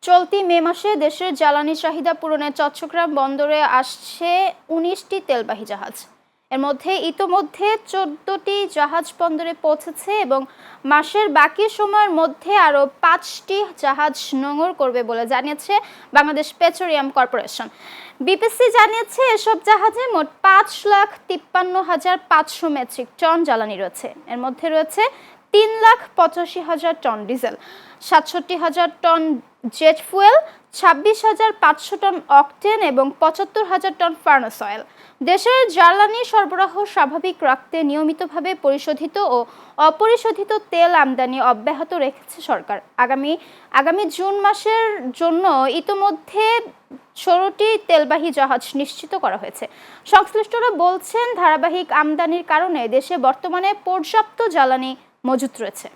চলতি মে মাসে দেশের জ্বালানি চাহিদা পূরণে চট্টগ্রাম বন্দরে আসছে ১৯টি তেলবাহী জাহাজ। এর মধ্যে ইতোমধ্যে ১৪টি জাহাজ বন্দরে পৌঁছেছে এবং মাসের বাকি সময়ের মধ্যে আরও ৫টি জাহাজ নোঙর করবে বলে জানিয়েছে বাংলাদেশ পেট্রোলিয়াম কর্পোরেশন। বিপিসি জানিয়েছে এসব জাহাজে মোট ৫,৫৩,৫০০ মেট্রিক টন জ্বালানি রয়েছে। এর মধ্যে রয়েছে ৩,৮৫,০০০ টন ডিজেল, ৬৭,০০০ টন জেট ফুয়েল, ২৬,৫০০ টন অকটেন এবং ৭৫,০০০ টন ফার্নেস অয়েল। দেশের জ্বালানি সরবরাহ স্বাভাবিক রাখতে নিয়মিতভাবে পরিশোধিত ও অপরিশোধিত তেল আমদানি অব্যাহত রেখেছে সরকার। আগামী জুন মাসের জন্য ইতোমধ্যে ১৬টি তেলবাহী জাহাজ নিশ্চিত করা হয়েছে। সংশ্লিষ্টরা বলছেন, ধারাবাহিক আমদানির কারণে দেশে বর্তমানে পর্যাপ্ত জ্বালানি মজুত রয়েছে।